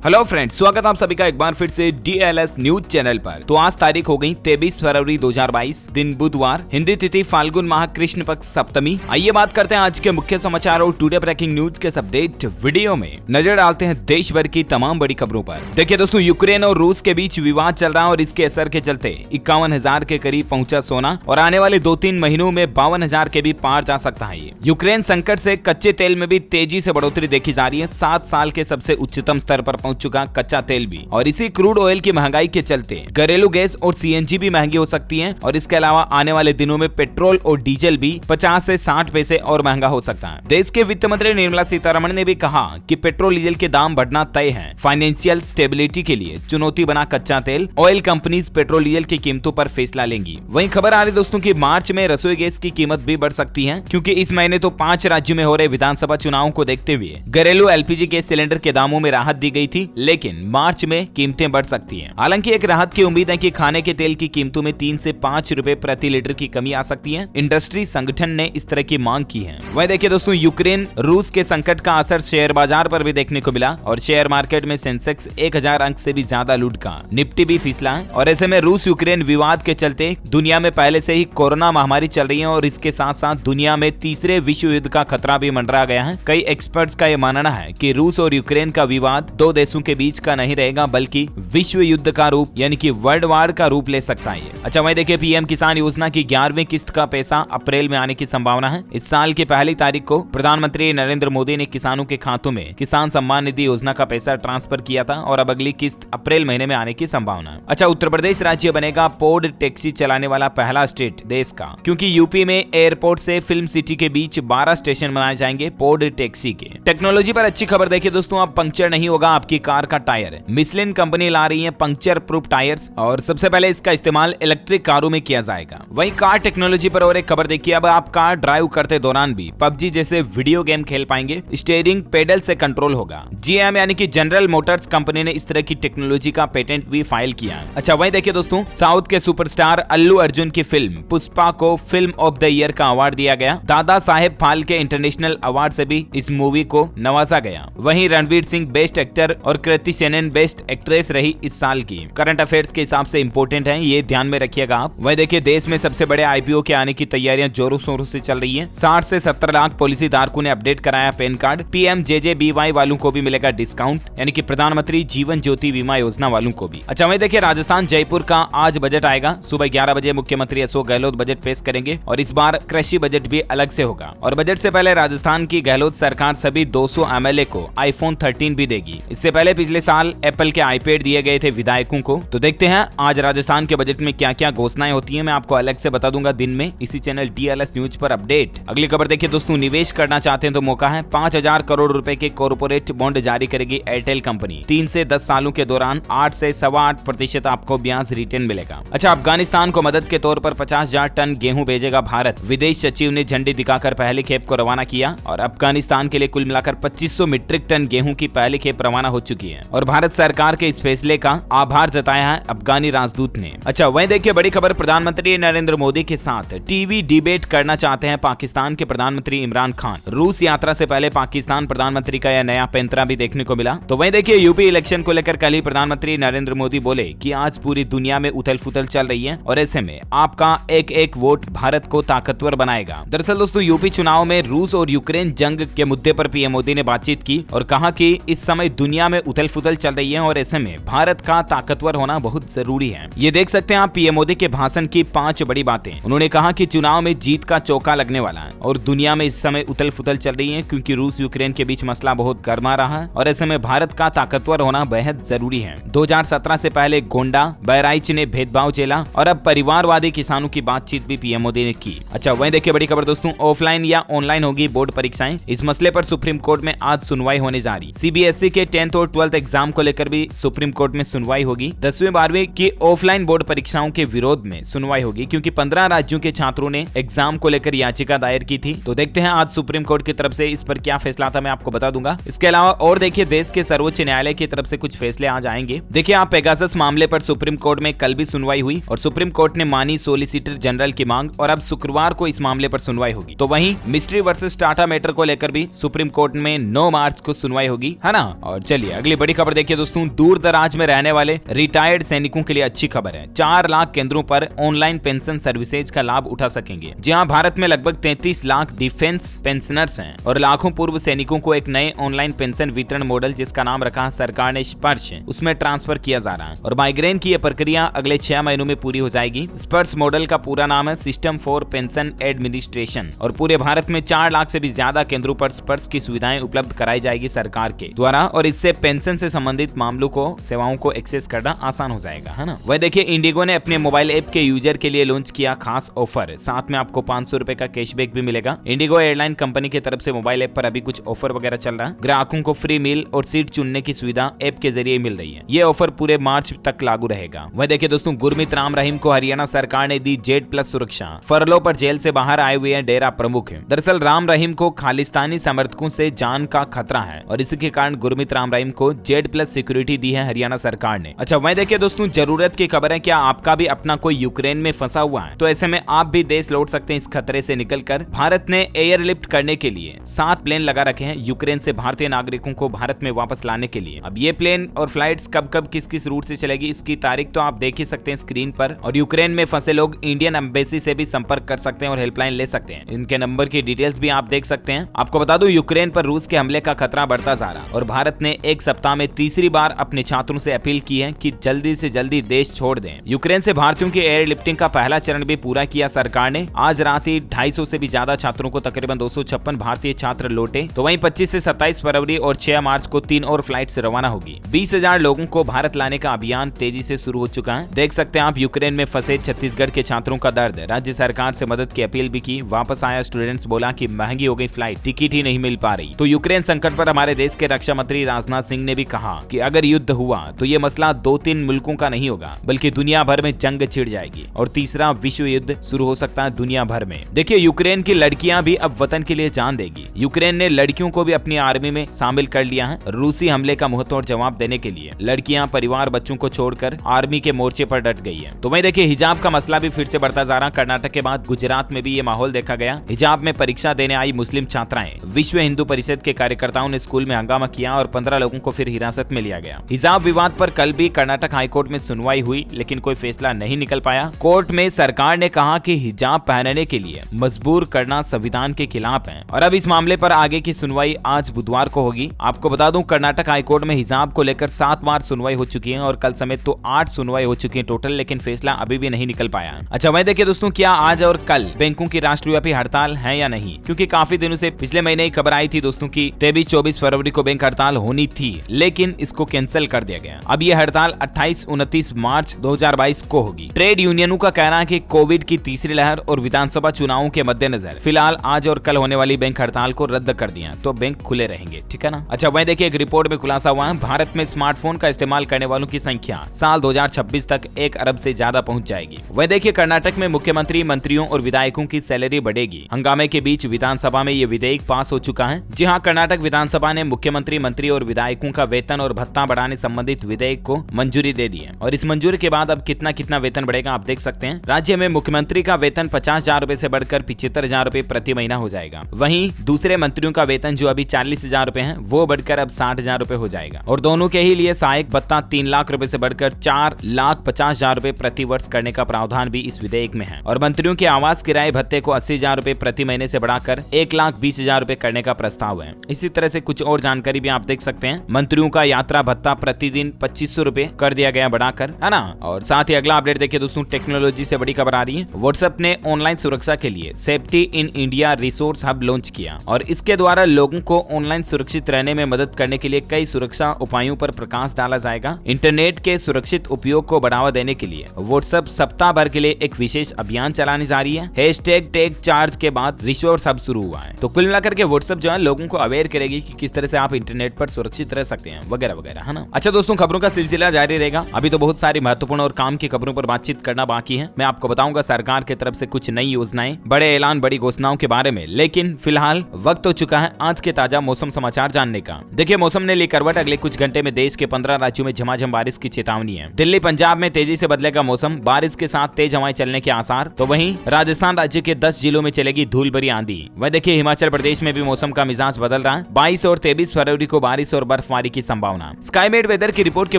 Hello friends, स्वागत आप सभी का एक बार फिर से DLS न्यूज चैनल पर। तो आज तारीख हो गई 23 फरवरी 2022, दिन बुधवार, हिंदी तिथि फाल्गुन माह कृष्ण पक्ष सप्तमी। आइए बात करते हैं आज के मुख्य समाचार और टुडे ब्रेकिंग न्यूज के अपडेट वीडियो में नजर डालते हैं देश भर की तमाम बड़ी खबरों पर। देखिए दोस्तों, यूक्रेन और रूस के बीच विवाद चल रहा है और इसके असर के चलते 51,000 के करीब पहुंचा सोना और आने वाले 2-3 महीनों में 52,000 के भी पार जा सकता है। यूक्रेन संकट से कच्चे तेल में भी तेजी से बढ़ोतरी देखी जा रही है। 7 साल के सबसे उच्चतम स्तर पर पहुंच चुका कच्चा तेल भी, और इसी क्रूड ऑयल की महंगाई के चलते घरेलू गैस और CNG भी महंगी हो सकती है। और इसके अलावा आने वाले दिनों में पेट्रोल और डीजल भी 50 से 60 पैसे और महंगा हो सकता है। देश के वित्त मंत्री निर्मला सीतारमण ने भी कहा कि पेट्रोल डीजल के दाम बढ़ना तय है। फाइनेंशियल स्टेबिलिटी के लिए चुनौती बना कच्चा तेल, ऑयल कंपनीज पेट्रोल डीजल की कीमतों पर फैसला लेंगी। वहीं खबर आ रही दोस्तों की मार्च में रसोई गैस की कीमत भी बढ़ सकती है, क्योंकि इस महीने तो 5 राज्यों में हो रहे विधानसभा चुनावों को देखते हुए घरेलू LPG गैस सिलेंडर के दामों में राहत दी गई थी, लेकिन मार्च में कीमतें बढ़ सकती हैं। हालांकि एक राहत की उम्मीद है कि खाने के तेल की कीमतों में 3 से 5 रुपए प्रति लीटर की कमी आ सकती है। इंडस्ट्री संगठन ने इस तरह की मांग की है। वहीं देखिए दोस्तों, यूक्रेन रूस के संकट का असर शेयर बाजार पर भी देखने को मिला और शेयर मार्केट में सेंसेक्स 1000 अंक से भी ज्यादा लूट का, निफ्टी भी फिसला है। और ऐसे में रूस यूक्रेन विवाद के चलते दुनिया में पहले से ही कोरोना महामारी चल रही है और इसके साथ साथ दुनिया में तीसरे विश्व युद्ध का खतरा भी मंडरा गया है। कई एक्सपर्ट्स का यह मानना है कि रूस और यूक्रेन का विवाद 2 देशों के बीच का नहीं रहेगा, बल्कि विश्व युद्ध का रूप यानी कि वर्ल्ड वार का रूप ले सकता है। अच्छा, वहीं देखिए PM किसान योजना की 11वीं किस्त का पैसा अप्रैल में आने की संभावना है। इस साल की पहली तारीख को प्रधानमंत्री नरेंद्र मोदी ने किसानों के खातों में किसान सम्मान निधि योजना का पैसा ट्रांसफर किया था और अब अगली किस्त अप्रैल महीने में आने की संभावना है। अच्छा, उत्तर प्रदेश राज्य बनेगा पॉड टैक्सी चलाने वाला पहला स्टेट देश का, क्योंकि यूपी में एयरपोर्ट से फिल्म सिटी के बीच 12 स्टेशन बनाए जाएंगे पॉड टैक्सी के। टेक्नोलॉजी पर अच्छी खबर देखिए दोस्तों, अब पंक्चर नहीं होगा आपकी कार का टायर। मिशलिन कंपनी ला रही है पंक्चर प्रूफ टायर्स और सबसे पहले इसका इस्तेमाल इलेक्ट्रिक कारों में किया जाएगा। वहीं कार टेक्नोलॉजी पर और एक खबर देखिए, अब आप कार ड्राइव करते दौरान भी PUBG जैसे वीडियो गेम खेल पाएंगे। स्टीयरिंग पेडल से कंट्रोल होगा। GM यानी कि जनरल मोटर्स कंपनी ने इस तरह की टेक्नोलॉजी का पेटेंट भी फाइल किया है। अच्छा, वहीं देखिए दोस्तों, साउथ के सुपरस्टार अल्लू अर्जुन की फिल्म पुष्पा को फिल्म ऑफ द ईयर का अवार्ड दिया गया। दादा साहेब फाल्के इंटरनेशनल अवार्ड से भी इस मूवी को नवाजा गया। वहीं रणवीर सिंह बेस्ट एक्टर और कृति सेनन बेस्ट एक्ट्रेस रही इस साल की। करंट अफेयर्स के हिसाब से इंपॉर्टेंट है, ये ध्यान में रखिएगा आप। वहीं देखिए, देश में सबसे बड़े IPO के आने की तैयारियां जोरों शोरों से चल रही है। 60 से 70 लाख पॉलिसी धारकों ने अपडेट कराया पैन कार्ड। PMJJBY वालों को भी मिलेगा डिस्काउंट, यानी कि प्रधानमंत्री जीवन ज्योति बीमा योजना वालों को भी। अच्छा, वहीं देखिए, राजस्थान जयपुर का आज बजट आएगा। सुबह 11 बजे मुख्यमंत्री अशोक गहलोत बजट पेश करेंगे और इस बार कृषि बजट भी अलग से होगा। और बजट से पहले राजस्थान की गहलोत सरकार सभी 200 MLA को iPhone 13 भी देगी। इससे पहले पिछले साल एप्पल के iPad दिए गए थे विधायकों को। तो देखते हैं आज राजस्थान के बजट में क्या क्या घोषणाएं होती हैं, मैं आपको अलग से बता दूंगा दिन में इसी चैनल DLS न्यूज पर अपडेट। अगली खबर देखिए दोस्तों, निवेश करना चाहते हैं तो मौका है। 5,000 करोड़ रुपए के कॉर्पोरेट बॉन्ड जारी करेगी एयरटेल कंपनी। 3 से 10 सालों के दौरान 8 से 8.25% आपको ब्याज रिटर्न मिलेगा। अच्छा, अफगानिस्तान को मदद के तौर पर 50,000 टन गेहूं भेजेगा भारत। विदेश सचिव ने झंडी दिखाकर पहली खेप को रवाना किया और अफगानिस्तान के लिए कुल मिलाकर 2500 मीट्रिक टन गेहूं की पहली खेप रवाना हो चुकी है और भारत सरकार के इस फैसले का आभार जताया है अफगानी राजदूत ने। अच्छा, वहीं देखिए बड़ी खबर, प्रधानमंत्री नरेंद्र मोदी के साथ टीवी डिबेट करना चाहते हैं पाकिस्तान के प्रधानमंत्री इमरान खान। रूस यात्रा से पहले पाकिस्तान प्रधानमंत्री का यह नया पैंतरा भी देखने को मिला। तो वहीं देखिए, यूपी इलेक्शन को लेकर कल ही प्रधानमंत्री नरेंद्र मोदी बोले कि आज पूरी दुनिया में उथल फुथल चल रही है और ऐसे में आपका एक एक वोट भारत को ताकतवर बनाएगा। दरअसल दोस्तों, यूपी चुनाव में रूस और यूक्रेन जंग के मुद्दे पर PM मोदी ने बातचीत की और कहा कि इस समय दुनिया में उथल फुथल चल रही है और ऐसे में भारत का ताकतवर होना बहुत जरूरी है। ये देख सकते हैं आप PM मोदी के भाषण की 5 बड़ी बातें। उन्होंने कहा कि चुनाव में जीत का चौका लगने वाला है और दुनिया में इस समय उथल फुथल चल रही है, क्योंकि रूस यूक्रेन के बीच मसला बहुत गर्मा रहा है और ऐसे में भारत का ताकतवर होना बेहद जरूरी है। 2017 से पहले गोंडा बहराइच ने भेदभाव झेला और अब परिवारवादी किसानों की बातचीत भी PM मोदी ने की। अच्छा, वहीं देखिए बड़ी खबर दोस्तों, ऑफलाइन या ऑनलाइन होगी बोर्ड परीक्षाएं। इस मसले पर सुप्रीम कोर्ट में आज सुनवाई होने जा रही। CBSE के 10th और 12th एग्जाम को लेकर भी सुप्रीम कोर्ट में सुनवाई होगी। 10वीं 12वीं की ऑफलाइन बोर्ड परीक्षाओं के विरोध में सुनवाई होगी, क्योंकि 15 राज्यों के छात्रों ने एग्जाम को लेकर याचिका दायर की थी। तो देखते हैं आज सुप्रीम कोर्ट की तरफ से इस पर क्या फैसला था, मैं आपको बता दूंगा। इसके अलावा और देखिए, देश के सर्वोच्च न्यायालय की तरफ से कुछ फैसले आज आएंगे। देखिए आप, पेगासस मामले पर सुप्रीम कोर्ट में कल भी सुनवाई हुई और सुप्रीम कोर्ट ने मानी सोलिसिटर जनरल की मांग और अब शुक्रवार को इस मामले पर सुनवाई होगी। तो वहीं मिस्ट्री वर्सेस टाटा मैटर को लेकर भी सुप्रीम कोर्ट में 9 मार्च को सुनवाई होगी, है ना। और चलिए अगली बड़ी खबर देखिए दोस्तों, दूर दराज में रहने वाले रिटायर्ड सैनिकों के लिए अच्छी खबर है। 4 लाख केंद्रों पर ऑनलाइन पेंशन सर्विसेज का लाभ उठा सकेंगे। जहां भारत में लगभग 33 लाख डिफेंस पेंशनर्स हैं और लाखों पूर्व सैनिकों को एक नए ऑनलाइन पेंशन वितरण मॉडल, जिसका नाम रखा सरकार ने स्पर्श, उसमें ट्रांसफर किया जा रहा है। और माइग्रेन की यह प्रक्रिया अगले 6 महीनों में पूरी हो जाएगी। स्पर्श मॉडल का पूरा नाम है सिस्टम फॉर पेंशन एडमिनिस्ट्रेशन और पूरे भारत में 4 लाख से भी ज्यादा केंद्रों पर स्पर्श की सुविधाएं उपलब्ध कराई जाएगी सरकार के द्वारा और इससे पेंशन से संबंधित मामलों को, सेवाओं को एक्सेस करना आसान हो जाएगा, है ना। वह देखिए, इंडिगो ने अपने मोबाइल ऐप के यूजर के लिए लॉन्च किया खास ऑफर, साथ में आपको 500 रुपए का कैशबैक भी मिलेगा। इंडिगो एयरलाइन कंपनी की तरफ से मोबाइल ऐप पर अभी कुछ ऑफर वगैरह चल रहा है। ग्राहकों को फ्री मील और सीट चुनने की सुविधा ऐप के जरिए मिल रही है। ये ऑफर पूरे मार्च तक लागू रहेगा। वह देखिए दोस्तों, गुरमीत राम रहीम को हरियाणा सरकार ने दी Z+ सुरक्षा। फरलो पर जेल से बाहर आए हुए डेरा प्रमुख। दरअसल राम रहीम को खालिस्तानी समर्थकों से जान का खतरा है और इसी के कारण गुरमीत राम रहीम को Z+ सिक्योरिटी दी है हरियाणा सरकार ने। अच्छा, वह देखिए दोस्तों, जरूरत की खबर है। क्या आपका भी अपना कोई यूक्रेन में फंसा हुआ है? तो ऐसे में आप भी देश लौट सकते हैं इस खतरे से निकलकर। भारत ने एयरलिफ्ट करने के लिए 7 प्लेन लगा रखे हैं यूक्रेन से भारतीय नागरिकों को भारत में वापस लाने के लिए। अब ये प्लेन और फ्लाइट्स कब कब किस किस रूट से चलेगी, इसकी तारीख तो आप देख ही सकते हैं स्क्रीन पर। और यूक्रेन में फंसे लोग इंडियन एम्बेसी से भी संपर्क कर सकते हैं और हेल्पलाइन ले सकते हैं। इनके नंबर की डिटेल्स भी आप देख सकते हैं। आपको बता दूं, यूक्रेन पर रूस के हमले का खतरा बढ़ता जा रहा और भारत ने एक सप्ताह में तीसरी बार अपने छात्रों से अपील की है कि जल्दी से जल्दी देश छोड़ दें। यूक्रेन से भारतीयों की एयरलिफ्टिंग का पहला चरण भी पूरा किया सरकार ने। आज रात ही 250 से भी ज्यादा छात्रों को, तकरीबन 256 भारतीय छात्र लौटे। तो वहीं 25 से 27 फरवरी और 6 मार्च को 3 और फ्लाइट से रवाना होगी। 20,000 लोगों को भारत लाने का अभियान तेजी से शुरू हो चुका है। देख सकते हैं आप यूक्रेन में फंसे छत्तीसगढ़ के छात्रों का दर्द। राज्य सरकार से मदद की अपील भी की। वापस आया स्टूडेंट्स बोला कि महंगी हो गई फ्लाइट, टिकट ही नहीं मिल पा रही। तो यूक्रेन संकट पर हमारे देश के रक्षा मंत्री राजनाथ सिंह ने भी कहा कि अगर युद्ध हुआ तो ये मसला 2-3 मुल्कों का नहीं होगा, बल्कि दुनिया भर में जंग छिड़ जाएगी और तीसरा विश्व युद्ध शुरू हो सकता है दुनिया भर में। देखिए, यूक्रेन की लड़कियां भी अब वतन के लिए जान देगी। यूक्रेन ने लड़कियों को भी अपनी आर्मी में शामिल कर लिया है। रूसी हमले का मुंहतोड़ जवाब देने के लिए लड़कियां परिवार बच्चों को छोड़कर आर्मी के मोर्चे पर डट गई है। तो वहीं देखिए, हिजाब का मसला भी फिर से बढ़ता जा रहा। कर्नाटक के बाद गुजरात में भी ये माहौल देखा गया। हिजाब में परीक्षा देने आई मुस्लिम छात्राएं, विश्व हिंदू परिषद के कार्यकर्ताओं ने स्कूल में हंगामा किया और 15 लोगों को फिर हिरासत में लिया गया। हिजाब विवाद पर कल भी कर्नाटक हाईकोर्ट में सुनवाई हुई, लेकिन कोई फैसला नहीं निकल पाया। कोर्ट में सरकार ने कहा कि हिजाब पहनने के लिए मजबूर करना संविधान के खिलाफ है और अब इस मामले पर आगे की सुनवाई आज बुधवार को होगी। आपको बता दूं, कर्नाटक हाईकोर्ट में हिजाब को लेकर 7 बार सुनवाई हो चुकी है और कल समेत तो 8 सुनवाई हो चुकी है टोटल, लेकिन फैसला अभी भी नहीं निकल पाया। अच्छा, वही देखिए दोस्तों, क्या आज और कल बैंकों की राष्ट्रव्यापी हड़ताल है या नहीं? क्योंकि काफी दिनों से पिछले महीने ही खबर आई थी दोस्तों की 23-24 फरवरी को बैंक हड़ताल होनी थी, लेकिन इसको कैंसिल कर दिया गया। अब यह हड़ताल 28-29 मार्च 2022 को होगी। ट्रेड यूनियनों का कहना है कि कोविड की तीसरी लहर और विधानसभा चुनावों के मद्देनजर फिलहाल आज और कल होने वाली बैंक हड़ताल को रद्द कर दिया, तो बैंक खुले रहेंगे, ठीक है ना। अच्छा, वहीं देखिए, एक रिपोर्ट में खुलासा हुआ है, भारत में स्मार्टफोन का इस्तेमाल करने वालों की संख्या साल 2026 तक 1 अरब से ज्यादा पहुंच जाएगी। वहीं देखिए, कर्नाटक में मुख्यमंत्री, मंत्रियों और विधायकों की सैलरी बढ़ेगी। हंगामे के बीच विधानसभा में ये विधेयक पास हो चुका है। जी हाँ, कर्नाटक विधानसभा ने मुख्यमंत्री, मंत्री और विधायकों का वेतन और भत्ता बढ़ाने संबंधित विधेयक को मंजूरी दे दी है और इस मंजूरी के बाद अब कितना वेतन बढ़ेगा आप देख सकते हैं। राज्य में मुख्यमंत्री का वेतन 50,000 रुपए से बढ़कर 75,000 रुपए प्रति महीना हो जाएगा। वहीं दूसरे मंत्रियों का वेतन जो अभी 40,000 रुपए है, वो बढ़कर अब 60,000 रुपए हो जाएगा और दोनों के ही लिए सहायक भत्ता 3 लाख रुपए से बढ़कर 4,50,000 रुपए प्रति वर्ष करने का प्रावधान भी इस विधेयक में है। और मंत्रियों के आवास किराए भत्ते को 80,000 रुपए प्रति महीने से बढ़ाकर 1,20,000 रुपए करने का प्रस्ताव है। इसी तरह से कुछ और जानकारी भी आप देख सकते हैं। मंत्रियों का यात्रा भत्ता प्रतिदिन 2500 रुपए कर दिया गया बढ़ाकर, है ना। और साथ ही अगला अपडेट देखिए दोस्तों, टेक्नोलॉजी से बड़ी खबर आ रही है। व्हाट्सएप ने ऑनलाइन सुरक्षा के लिए safety in India resource hub launch किया और इसके द्वारा लोगों को ऑनलाइन सुरक्षित रहने में मदद करने के लिए कई सुरक्षा उपायों पर प्रकाश डाला जाएगा। इंटरनेट के सुरक्षित उपयोग को बढ़ावा देने के लिए व्हाट्सएप सप्ताह भर के लिए एक विशेष अभियान चलाने जा रही है। #टेक चार्ज के बाद रिसोर्स हब शुरू हुआ है। तो कुल मिलाकर के व्हाट्सएप जो है लोगों को अवेयर करेगी कि किस तरह से आप इंटरनेट पर सुरक्षित रह सकते हैं वगैरह वगैरह, है ना। अच्छा दोस्तों, खबरों का सिलसिला जारी रहेगा। अभी तो बहुत सारी महत्वपूर्ण और काम की खबरों पर बातचीत करना बाकी है। मैं आपको बताऊंगा सरकार की तरफ से कुछ नई योजनाएं, बड़े ऐलान, बड़ी घोषणाओं के बारे में, लेकिन फिलहाल वक्त हो चुका है आज के ताजा मौसम समाचार जानने का। देखिए, मौसम ने ली करवट। अगले कुछ घंटे में देश के 15 राज्यों में झमाझम बारिश की चेतावनी है। दिल्ली, पंजाब में तेजी से बदलेगा मौसम, बारिश के साथ तेज हवाएं चलने के आसार। तो वहीं राजस्थान राज्य के 10 जिलों में चलेगी धूल भरी आंधी। वह देखिए, हिमाचल प्रदेश में भी मौसम का मिजाज बदल रहा है। 22 और 23 फरवरी को बारिश और बर्फबारी की संभावना। स्काईमेट वेदर की रिपोर्ट के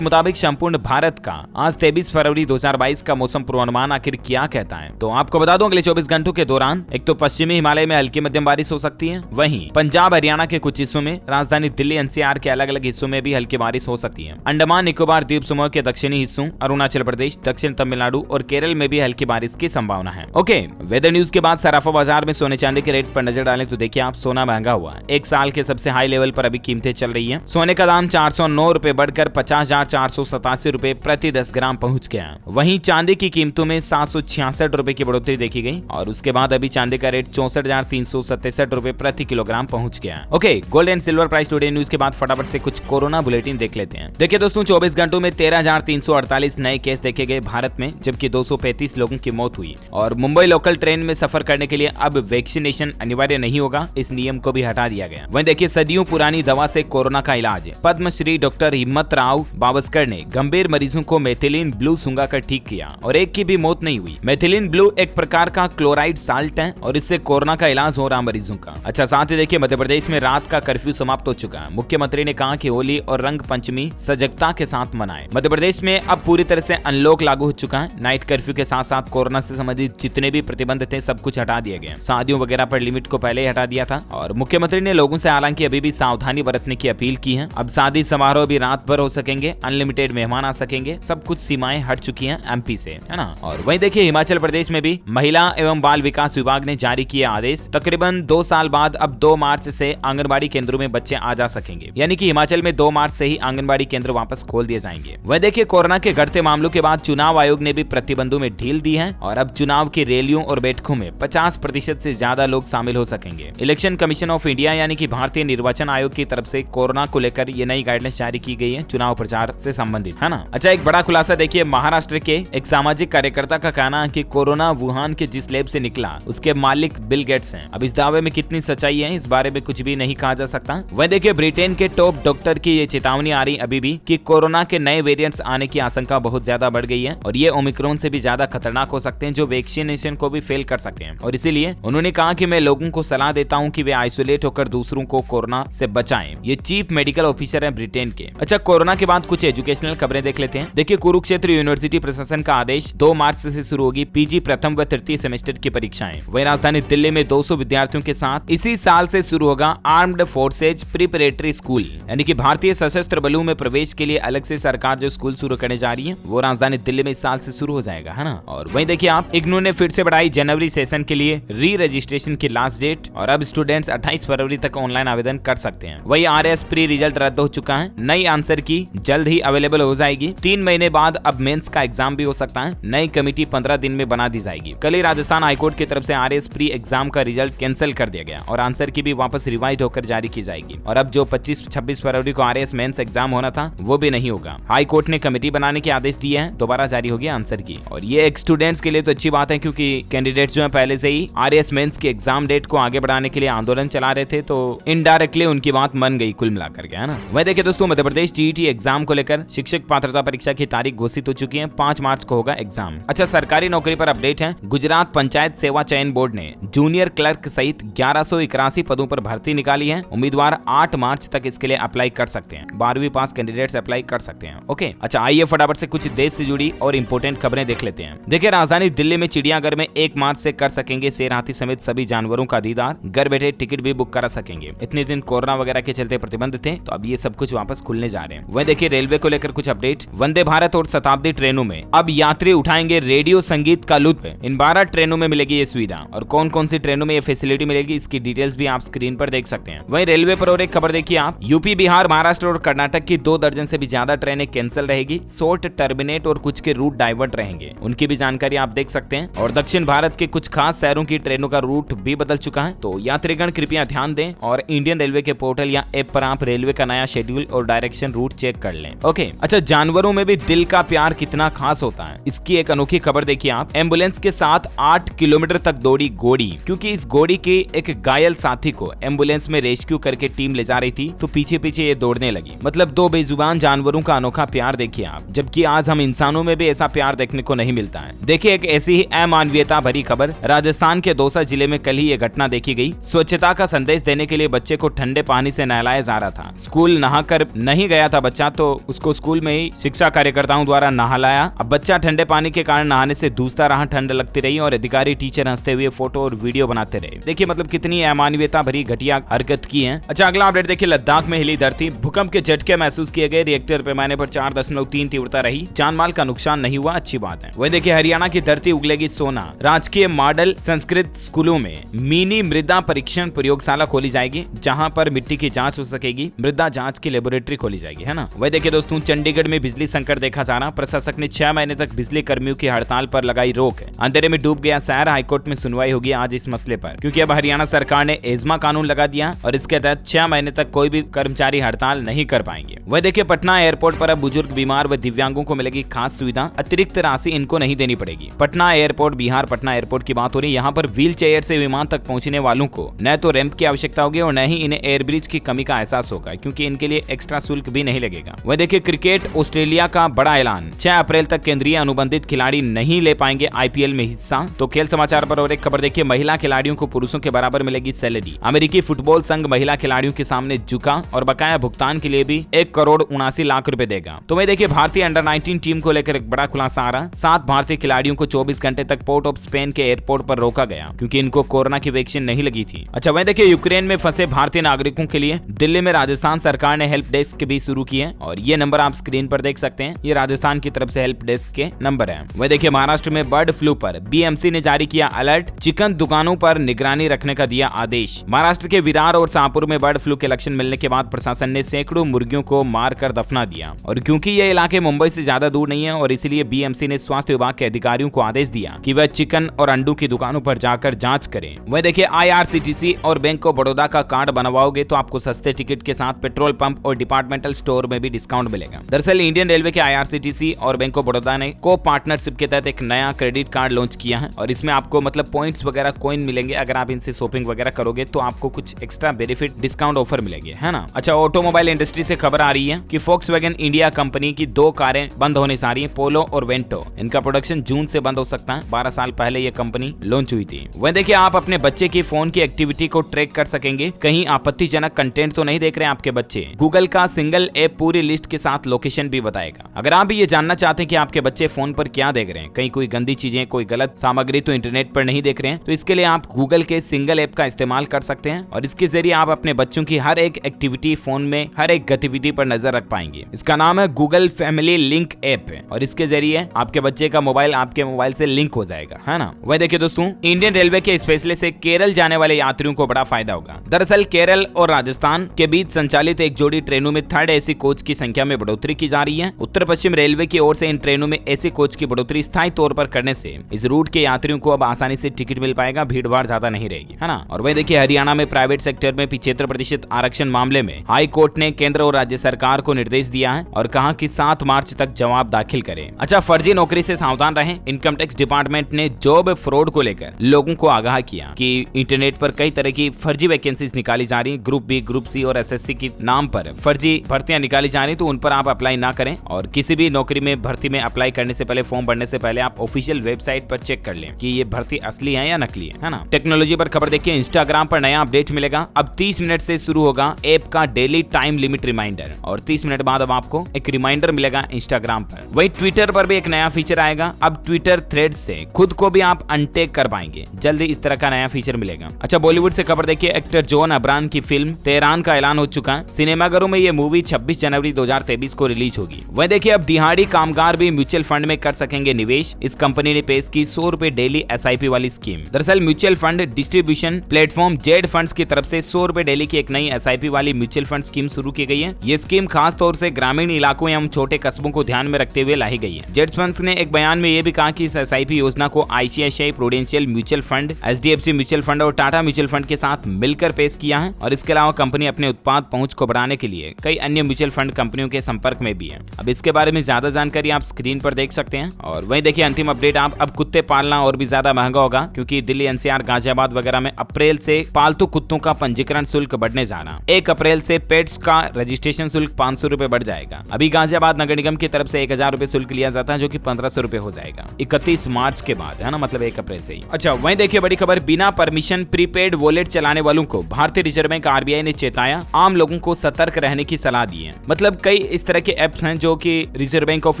मुताबिक संपूर्ण भारत का आज 23 फरवरी 2022 का मौसम पूर्वानुमान आखिर क्या कहता है। तो आपको बता दूं अगले 24 घंटों के दौरान एक तो पश्चिमी हिमालय में हल्की मध्यम बारिश हो सकती है, वहीं पंजाब हरियाणा के कुछ हिस्सों में, राजधानी दिल्ली एनसीआर के अलग अलग हिस्सों में भी हल्की बारिश हो सकती है। अंडमान निकोबार द्वीप समूह के दक्षिणी हिस्सों, अरुणाचल प्रदेश, दक्षिण तमिलनाडु और केरल में भी हल्की बारिश की संभावना है। ओके, वेदर न्यूज के बाद सराफा बाजार में सोने चांदी के रेट पर नजर डालें तो देखिए आप, सोना महंगा हुआ है। एक साल के सबसे हाई लेवल पर अभी कीमतें चल रही है। सोने का दाम 409 रुपए बढ़कर 50,487 रुपए प्रति 10 ग्राम पहुंच गया। वहीं चांदी की कीमतों में 766 रुपए की बढ़ोतरी देखी गई और उसके बाद अभी चांदी का रेट 64,367 रुपए प्रति किलोग्राम पहुंच गया। Okay, gold and silver price today news के बाद फटाफट से कुछ कोरोना बुलेटिन देख लेते हैं। देखिए दोस्तों, 24 घंटों में 13,348 नए केस देखे गए भारत में, जबकि 235 लोगों की मौत हुई। और मुंबई लोकल ट्रेन में सफर करने के लिए अब वैक्सीनेशन अनिवार्य नहीं होगा, इस नियम को भी हटा दिया गया। वहीं देखिए, सदियों पुरानी दवा से कोरोना का इलाज। पद्मश्री डॉक्टर हिम्मत राव बावस्कर ने गंभीर मरीजों को मेथिलीन ब्लू सुंघाकर ठीक किया और एक की भी मौत नहीं हुई। मेथिलीन ब्लू एक प्रकार का क्लोराइड साल्ट है और इससे कोरोना का इलाज हो रहा मरीजों का। अच्छा, साथ ही देखिए, मध्य प्रदेश में रात का कर्फ्यू समाप्त हो चुका है। मुख्यमंत्री ने कहा कि होली और रंग पंचमी सजगता के साथ मनाएं। मध्य प्रदेश में अब पूरी तरह से अनलॉक लागू हो चुका है। नाइट कर्फ्यू के साथ साथ कोरोना से संबंधित जितने भी प्रतिबंध थे सब कुछ हटा दिए गए। शादियों वगैरह पर लिमिट को पहले ही हटा दिया था और मुख्यमंत्री ने लोगों से हालांकि अभी भी सावधानी बरतने की अपील की है। अब शादी समारोह भी रात भर हो सकेंगे, अनलिमिटेड मेहमान आ सकेंगे, सब कुछ सीमाएं हट चुकी हैं एमपी से, है ना। और वहीं देखिए, हिमाचल प्रदेश में भी महिला एवं बाल विकास विभाग ने जारी किया आदेश। तकरीबन 2 साल बाद अब 2 मार्च से आंगनबाड़ी केंद्रों में बच्चे आ जा सकेंगे, यानी कि हिमाचल में 2 मार्च से ही आंगनबाड़ी केंद्र वापस खोल दिए जाएंगे। वह देखिए, कोरोना के घटते मामलों के बाद चुनाव आयोग ने भी प्रतिबंधों में ढील दी है और अब चुनाव की रैलियों और बैठकों में 50% से ज्यादा लोग शामिल हो सकेंगे। इलेक्शन कमीशन ऑफ इंडिया यानी कि भारतीय निर्वाचन आयोग की तरफ से कोरोना को लेकर ये नई गाइडलाइंस जारी की गई है चुनाव प्रचार से संबंधित, है ना। अच्छा, एक बड़ा खुलासा देखिए, महाराष्ट्र के एक सामाजिक कार्यकर्ता का कहना है कि कोरोना वुहान के जिस लैब से निकला उसके मालिक बिल गेट्स हैं। अब इस दावे में कितनी सच्चाई है इस बारे में कुछ भी नहीं कहा जा सकता। वह देखिए, ब्रिटेन के टॉप डॉक्टर की ये चेतावनी आ रही अभी भी कि कोरोना के नए वेरिएंट्स आने की आशंका बहुत ज्यादा बढ़ गई है और ये ओमिक्रॉन से भी ज्यादा खतरनाक हो सकते हैं, जो वैक्सीनेशन को भी फेल कर सकते हैं। और इसीलिए उन्होंने कहा कि मैं लोगों को सलाह देता हूं कि वे आइसोलेट होकर दूसरों को कोरोना से बचाएं। ये चीफ मेडिकल ऑफिसर हैं ब्रिटेन के। अच्छा, कोरोना के बाद कुछ एजुकेशनल खबरें देख लेते हैं। देखिए, कुरुक्षेत्र यूनिवर्सिटी प्रशासन का आदेश, 2 मार्च से शुरू होगी पीजी प्रथम व तृतीय सेमेस्टर की परीक्षाएं। वहीं राजधानी दिल्ली में 200 विद्यार्थियों के साथ इसी साल से शुरू होगा आर्म्ड फोर्सेज प्रिपरेटरी स्कूल, यानी कि भारतीय सशस्त्र बलों में प्रवेश के लिए अलग से सरकार जो स्कूल शुरू करने जा रही है वो राजधानी दिल्ली में इस साल से शुरू हो जाएगा, है ना। और वहीं देखिए आप, इग्नू ने फिर से बढ़ाई जनवरी सेशन के लिए री रजिस्ट्रेशन की लास्ट डेट और अब स्टूडेंट्स 28 फरवरी तक ऑनलाइन आवेदन कर सकते हैं। वही आरएस प्री रिजल्ट रद्द हो चुका है, नई आंसर की जल्द ही अवेलेबल हो जाएगी। 3 महीने बाद अब मेंस का एग्जाम भी हो सकता है। नई कमेटी 15 दिन में बना दी जाएगी। कल ही राजस्थान हाईकोर्ट की तरफ से आरएस प्री एग्जाम का रिजल्ट कैंसिल कर दिया गया और आंसर की भी वापस रिवाइज होकर जारी की जाएगी। और अब जो 25-26 फरवरी को आरएस मेंस एग्जाम होना था वो भी नहीं होगा। हाई कोर्ट ने कमेटी बनाने के आदेश दिए हैं, दोबारा जारी होगी आंसर की। और ये एक स्टूडेंट्स के लिए तो अच्छी बात है, क्योंकि कैंडिडेट्स जो है पहले से ही आरएस मेंस की एग्जाम डेट को आगे बढ़ाने के लिए आंदोलन चला रहे थे, तो इनडायरेक्टली उनकी बात मान गई कुल मिलाकर के, है ना। वह देखिए दोस्तों, मध्य प्रदेश टीईटी एग्जाम को लेकर शिक्षक पात्रता परीक्षा की तारीख घोषित हो चुकी है। 5 मार्च को होगा एग्जाम। अच्छा, सरकारी नौकरी पर अपडेट है। गुजरात पंचायत सेवा चयन बोर्ड ने जूनियर क्लर्क सहित 1181 पदों पर भर्ती निकाली है। उम्मीदवार 8 मार्च तक इसके लिए अप्लाई कर सकते हैं। 12वीं पास कैंडिडेट्स अप्लाई कर सकते हैं। ओके, अच्छा आइए फटाफट से कुछ देश से जुड़ी और इंपोर्टेंट खबरें देख लेते हैं। देखिए, राजधानी दिल्ली में चिड़ियाघर में 1 मार्च से कर सकेंगे शेर हाथी समेत सभी जानवरों का दीदार। घर बैठे टिकट भी बुक करा सकेंगे। इतने दिन कोरोना वगैरह के चलते प्रतिबंध थे, तो अब ये सब कुछ वापस खुलने जा रहे हैं। वह देखिए, रेलवे को लेकर कुछ अपडेट। वंदे भारत और शताब्दी ट्रेनों में अब यात्री उठाएंगे रेडियो संगीत का लुत्फ। इन 12 ट्रेनों में मिलेगी ये सुविधा और कौन कौन सी ट्रेनों में ये फैसिलिटी मिलेगी इसकी डिटेल्स भी आप स्क्रीन पर देख सकते हैं। वहीं रेलवे पर और एक खबर देखिए आप, यूपी, बिहार, महाराष्ट्र और कर्नाटक की 2 दर्जन से भी ज्यादा ट्रेनें कैंसिल रहेगी। शॉर्ट टर्मिनेट और कुछ के रूट डाइवर्ट रहेंगे, उनकी भी जानकारी आप देख सकते हैं। और दक्षिण भारत के कुछ खास शहरों की ट्रेनों का रूट भी बदल चुका है, तो यात्रीगण कृपया ध्यान दें और इंडियन रेलवे के पोर्टल या ऐप पर आप रेलवे का नया शेड्यूल और डायरेक्शन रूट चेक कर लें। ओके, अच्छा, जानवरों में भी दिल का प्यार कितना खास होता है, इसकी एक अनोखी खबर देखिए आप। एम्बुलेंस के साथ 8 किलोमीटर तक दौड़ी घोड़ी, क्योंकि इस घोड़ी के एक घायल साथी को एम्बुलेंस में रेस्क्यू करके टीम ले जा रही थी, तो पीछे पीछे ये दौड़ने लगी। मतलब 2 बेजुबान जानवरों का अनोखा प्यार देखिए आप, जबकि आज हम इंसानों में भी ऐसा प्यार देखने को नहीं मिलता है। देखिए, एक ऐसी ही अमानवीयता भरी खबर, राजस्थान के दौसा जिले में कल ही ये घटना देखी गई। स्वच्छता का संदेश देने के लिए बच्चे को ठंडे पानी से नहलाया जा रहा था। स्कूल नहाकर नहीं गया था बच्चा, तो उसको स्कूल में ही शिक्षा कार्यकर्ताओं द्वारा नहलाया। अब बच्चा ठंडे पानी के कारण नहाने से दूसरा रहा, ठंड लगती रही और अधिकारी टीचर हंसते हुए फोटो और वीडियो बनाते रहे। देखिए मतलब कितनी अमानवीयता भरी घटिया हरकत की है। अच्छा अगला अपडेट देखिए, लद्दाख में हिली धरती, भूकंप के झटके महसूस किए गए, रिएक्टर पैमाने पर 4.3 तीव्रता रही, जानमाल का नुकसान नहीं हुआ, अच्छी बात है। वही देखिए हरियाणा की धरती उगलेगी सोना, राजकीय मॉडल संस्कृत स्कूलों में मिनी मृदा परीक्षण प्रयोगशाला खोली जाएगी, जहां पर मिट्टी की जांच हो सकेगी, मृदा जांच की लेबोरेटरी खोली जाएगी, है ना। वही देखिए दोस्तों, चंडीगढ़ में बिजली संकट देखा जा रहा, प्रशासक ने 6 महीने तक बिजली कर्मियों की हड़ताल पर लगाई रोक। अंधेरे में डूब गया शहर, हाईकोर्ट में सुनवाई होगी आज इस मसले पर, क्योंकि अब हरियाणा सरकार ने एजमा कानून लगा दिया और इसके तहत 6 महीने तक कोई भी कर्मचारी हड़ताल नहीं कर पाएंगे। वह देखिए पटना एयरपोर्ट पर अब बुजुर्ग, बीमार व दिव्यांगों को मिलेगी खास सुविधा, अतिरिक्त राशि इनको नहीं देनी पड़ेगी। पटना एयरपोर्ट, बिहार पटना एयरपोर्ट की बात हो रही है। यहाँ पर व्हील चेयर से विमान तक पहुंचने वालों को न तो रैंप की आवश्यकता होगी और न ही इन्हें एयरब्रिज की कमी का एहसास होगा, क्योंकि इनके लिए एक्स्ट्रा शुल्क भी नहीं लगेगा। वह देखिए क्रिकेट, ऑस्ट्रेलिया का बड़ा ऐलान, 6 अप्रैल तक केंद्रीय अनुबंधित खिलाड़ी नहीं ले पाएंगे आईपीएल में हिस्सा। तो खेल समाचार पर और एक खबर देखिए, महिला खिलाड़ियों को पुरुषों के बराबर मिलेगी सैलरी, अमेरिकी फुटबॉल संघ महिला खिलाड़ियों के सामने झुका और बकाया भुगतान के लिए भी 1,79,00,000 रुपए देगा। तो वही देखिए भारतीय अंडर 19 टीम को लेकर एक बड़ा खुलासा आ रहा, 7 भारतीय खिलाड़ियों को 24 घंटे तक पोर्ट ऑफ स्पेन के एयरपोर्ट पर रोका गया, क्योंकि इनको कोरोना की वैक्सीन नहीं लगी थी। अच्छा वही देखिए यूक्रेन में फंसे भारतीय नागरिकों के लिए दिल्ली में राजस्थान सरकार ने हेल्प डेस्क भी शुरू की है, और ये नंबर आप स्क्रीन पर देख सकते हैं, ये राजस्थान की तरफ से हेल्प डेस्क के नंबर है। वही देखिए महाराष्ट्र में बर्ड फ्लू पर बीएमसी ने जारी किया अलर्ट, चिकन दुकानों पर निगरानी रखने का दिया आदेश। महाराष्ट्र के विरार और शाहपुर में बर्ड फ्लू के लक्षण मिलने के बाद प्रशासन ने सैकड़ों मुर्गियों को मारकर दफना दिया, और क्योंकि ये इलाके मुंबई से ज्यादा दूर नहीं है और इसलिए बीएमसी ने स्वास्थ्य विभाग के अधिकारियों को आदेश दिया कि वह चिकन और अंडों की दुकानों पर जाकर जांच करें। वह देखिए आईआरसीटीसी और बैंक ऑफ बड़ौदा का कार्ड बनवाओगे तो आपको सस्ते टिकट के साथ पेट्रोल पंप और डिपार्टमेंटल स्टोर में भी डिस्काउंट मिलेगा। दरअसल इंडियन रेलवे के आईआरसीटीसी और बैंक ऑफ बड़ौदा ने को पार्टनरशिप के तहत एक नया क्रेडिट कार्ड लॉन्च किया है, और इसमें आपको मतलब पॉइंट्स वगैरह कॉइन मिलेंगे। अगर आप इनसे शॉपिंग वगैरह करोगे तो आपको कुछ एक्स्ट्रा बेनिफिट डिस्काउंट ऑफर मिलेंगे, है ना। अच्छा ऑटोमोबाइल इंडस्ट्री से खबर आ रही है कि फोक्सवैगन इंडिया कंपनी की 2 कारें बंद होने जा रही है, पोलो और वेंटो। इनका प्रोडक्शन जून से बंद हो सकता है। 12 साल पहले ये कंपनी लॉन्च हुई थी। वह देखिए आप अपने बच्चे की फोन की एक्टिविटी को ट्रैक कर सकेंगे, कहीं आपत्तिजनक कंटेंट तो नहीं देख रहे हैं आपके बच्चे। गूगल का सिंगल ऐप पूरी लिस्ट के साथ लोकेशन भी बताएगा। अगर आप भी ये जानना चाहते हैं कि आपके बच्चे फोन पर क्या देख रहे हैं, कहीं कोई गंदी चीजें, कोई गलत सामग्री तो इंटरनेट पर नहीं देख रहे हैं, तो इसके लिए आप गूगल के सिंगल ऐप का इस्तेमाल कर सकते हैं, और इसके जरिए आप अपने बच्चों की हर एक एक्टिविटी, फोन में हर एक गतिविधि पर नजर रख पाएंगे। इसका नाम है गूगल फैमिली लिंक ऐप, और इसके जरिए आपके बच्चे का मोबाइल आपके मोबाइल से लिंक हो जाएगा, है ना। वह देखिए दोस्तों इंडियन रेलवे के इस फैसले से केरल जाने वाले यात्रियों को बड़ा फायदा होगा। दरअसल केरल और राजस्थान के बीच संचालित एक जोड़ी ट्रेनों में 3rd एसी कोच की संख्या में बढ़ोतरी की जा रही है। उत्तर पश्चिम रेलवे की ओर से इन ट्रेनों में एसी कोच की बढ़ोतरी स्थायी तौर पर करने से इस रूट के यात्रियों को अब आसानी से टिकट मिल पाएगा, भीड़ भाड़ ज्यादा नहीं रहेगी, है ना। और वही देखिए हरियाणा में प्राइवेट सेक्टर में 75% आरक्षण मामले में हाई कोर्ट ने केंद्र और राज्य सरकार को निर्देश दिया है और कहा कि 7 मार्च तक जवाब दाखिल करें। अच्छा फर्जी नौकरी से सावधान रहें। इनकम टैक्स डिपार्टमेंट ने जॉब फ्रॉड को लेकर लोगों को आगाह किया कि इंटरनेट पर कई तरह की फर्जी वैकेंसीज निकाली जा रही, ग्रुप बी, ग्रुप सी और एसएससी की नाम पर फर्जी भर्तियां निकाली जा रही, तो उन पर आप अप्लाई ना करें, और किसी भी नौकरी में भर्ती में अप्लाई करने से पहले, फॉर्म भरने से पहले आप ऑफिशियल वेबसाइट पर चेक कर लें कि ये भर्ती असली है या नकली है ना। टेक्नोलॉजी पर खबर देखिए, इंस्टाग्राम पर नया अपडेट मिलेगा। अब 30 मिनट से शुरू होगा ऐप का डेली टाइम लिमिट रिमाइंडर, और 30 मिनट बाद अब आपको एक रिमाइंडर मिलेगा इंस्टाग्राम पर। वही ट्विटर पर भी एक नया फीचर आएगा। अब ट्विटर थ्रेड से खुद को भी आप अनटैग कर पाएंगे, जल्दी इस तरह का नया फीचर मिलेगा। अच्छा बॉलीवुड से खबर देखिए, एक्टर जॉन अब्राहम की फिल्म तेहरान का ऐलान हो चुका है। सिनेमाघरों में ये मूवी 26 जनवरी 2023 को रिलीज होगी। वह देखिए अब दिहाड़ी कामगार भी म्यूचुअल फंड में कर सकेंगे निवेश। इस कंपनी ने पेश की 100 रुपए डेली एसआईपी वाली स्कीम। दरअसल mutual fund distribution platform Z funds की तरफ से 100 रुपए डेली की एक नई एसआईपी वाली म्यूचुअल फंड स्कीम शुरू की गई है। ये स्कीम खास तौर से ग्रामीण इलाकों एवं छोटे कस्बों को ध्यान में रखते हुए लाई गई है। जेड फंड्स ने एक बयान में ये भी कहा कि इस एसआईपी योजना को ICICI prudential mutual fund, HDFC mutual fund और टाटा म्यूचुअल फंड के साथ मिलकर पेश किया है, और इसके अलावा कंपनी अपने उत्पाद पहुंच को बढ़ाने के लिए कई अन्य म्यूचुअल फंड कंपनियों के संपर्क में भी है। अब इसके बारे में ज्यादा जानकारी आप स्क्रीन पर देख सकते हैं। और वहीं देखिए अंतिम अपडेट, आप अब कुत्ते पालना और भी ज्यादा महंगा होगा, क्योंकि दिल्ली, एनसीआर, गाजियाबाद वगैरह में अप्रैल से पालतू कुत्तों का पंजीकरण शुल्क बढ़ने जा रहा। 1 अप्रैल से पेट्स का रजिस्ट्रेशन शुल्क 500 रुपए बढ़ जाएगा। अभी गाजियाबाद नगर निगम की तरफ से 1000 रुपए शुल्क लिया जाता है, जो कि 1500 रुपए हो जाएगा 31 मार्च के बाद, है ना, मतलब 1 अप्रैल से ही। अच्छा वहीं देखिए बड़ी खबर, बिना परमिशन प्रीपेड वॉलेट चलाने वालों को भारतीय रिजर्व बैंक आरबीआई ने चेताया, आम लोगों लोगों को सतर्क रहने की सलाह दी है। मतलब कई इस तरह के ऐप्स हैं जो कि रिजर्व बैंक ऑफ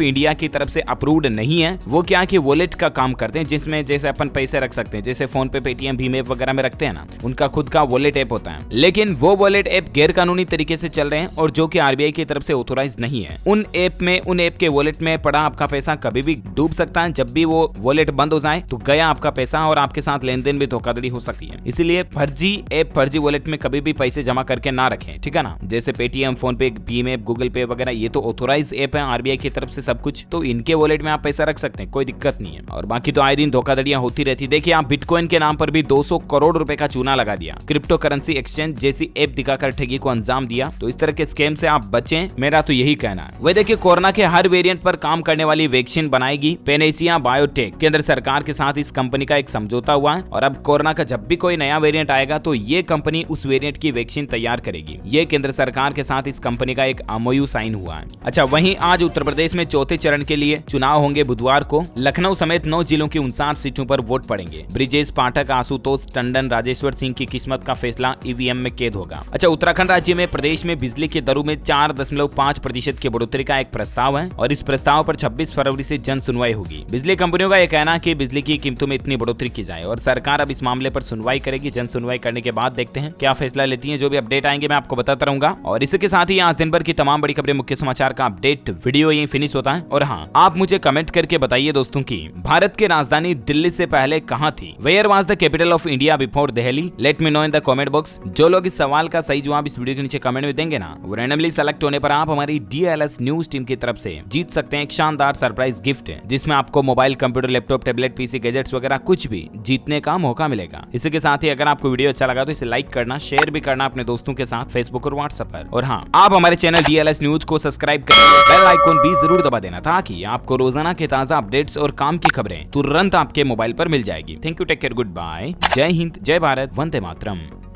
इंडिया की तरफ से अप्रूव्ड नहीं है। वो क्या कि वॉलेट का काम करते हैं, जिसमें जैसे अपन पैसे रख सकते हैं, जैसे फोन पे, पेटीएम, भीम ऐप वगैरह में रखते हैं ना, उनका खुद का वॉलेट ऐप होता है। लेकिन वो वॉलेट ऐप गैर कानूनी तरीके से चल रहे हैं और जो कि आरबीआई की तरफ से ऑथोराइज नहीं है। उन ऐप के वॉलेट में पड़ा आपका पैसा कभी भी डूब सकता है। जब भी वो वॉलेट बंद हो जाए तो गया आपका पैसा और आपके साथ लेन देन भी धोखाधड़ी हो सकती है। इसलिए फर्जी ऐप, फर्जी वॉलेट में कभी भी पैसे जमा करके ना रखें, ठीक है ना। जैसे पेटीएम, फोन पे, भीम ऐप, गूगल पे वगैरह, ये तो ऑथोराइज ऐप है आरबीआई की तरफ से सब कुछ, तो इनके वॉलेट में आप पैसा रख सकते हैं, कोई दिक्कत नहीं है। और बाकी तो आए दिन धोखाधड़ियां होती रहती। देखिए आप बिटकॉइन के नाम पर भी 200 करोड़ रुपए का चूना लगा दिया, क्रिप्टो करेंसी एक्सचेंज जैसी ऐप दिखाकर ठगी को अंजाम दिया। तो इस तरह के स्कैम से आप बचें, मेरा तो यही कहना है। वह देखिए कोरोना के हर वेरिएंट पर काम करने वाली वैक्सीन बनाएगी पैनेसिया बायोटेक। केंद्र सरकार के साथ इस कंपनी का एक समझौता हुआ है और अब कोरोना का जब भी कोई नया वेरिएंट आएगा तो ये कंपनी उस वेरिएंट की वैक्सीन तैयार करेगी। ये केंद्र सरकार के साथ इस कंपनी का एक एमओयू साइन हुआ है। अच्छा, वहीं आज उत्तर प्रदेश में चौथे चरण के लिए चुनाव होंगे। बुधवार को लखनऊ समेत 9 जिलों की 59 सीटों पर वोट पड़ेंगे। ब्रिजेश पाठक, आशुतोष टंडन, राजेश्वर सिंह की किस्मत का फैसला ईवीएम में कैद होगा। अच्छा, उत्तराखंड राज्य में प्रदेश में बिजली की दरों में 4.5% की बढ़ोतरी का एक प्रस्ताव है और इस प्रस्ताव पर 26 फरवरी से जन सुनवाई होगी। बिजली कंपनियों का यह कहना है कि बिजली की कीमतों में इतनी बढ़ोतरी की जाए और सरकार अब इस मामले पर सुनवाई करेगी। जन सुनवाई करने के बाद देखते हैं क्या फैसला लेती है। जो भी अपडेट आएंगे मैं आपको बताता रहूंगा। और इसके साथ ही आज दिन भर की तमाम बड़ी खबरें, मुख्य समाचार का अपडेट वीडियो यही फिनिश होता है। और हाँ, आप मुझे कमेंट करके बताइए दोस्तों की भारत की राजधानी दिल्ली से पहले कहाँ थी? Where was the capital of India before Delhi? Let me know in the comment box. जो लोग इस सवाल का सही जवाब इस वीडियो के नीचे कमेंट में देंगे ना, वो रैंडमली सेलेक्ट होने पर आप हमारी DLS न्यूज टीम की तरफ से जीत सकते हैं एक शानदार सरप्राइज गिफ्ट, जिसमें आपको mobile, computer, laptop, tablet, PC, gadgets वगैरह कुछ भी जीतने का मौका मिलेगा। इसी के साथ ही अगर आपको वीडियो अच्छा लगा तो इसे लाइक करना, शेयर भी करना अपने दोस्तों के साथ फेसबुक और व्हाट्सएप पर। और हाँ, आप हमारे चैनल DLS न्यूज को सब्सक्राइब करके बेल आइकॉन भी जरूर दबा देना ताकि आपको रोजाना के ताजा अपडेट्स और काम की खबरें तुरंत आपके मोबाइल पर मिल जाएगी। Thank you, take care, good bye, जय हिंद, जय भारत, वंदे मातरम।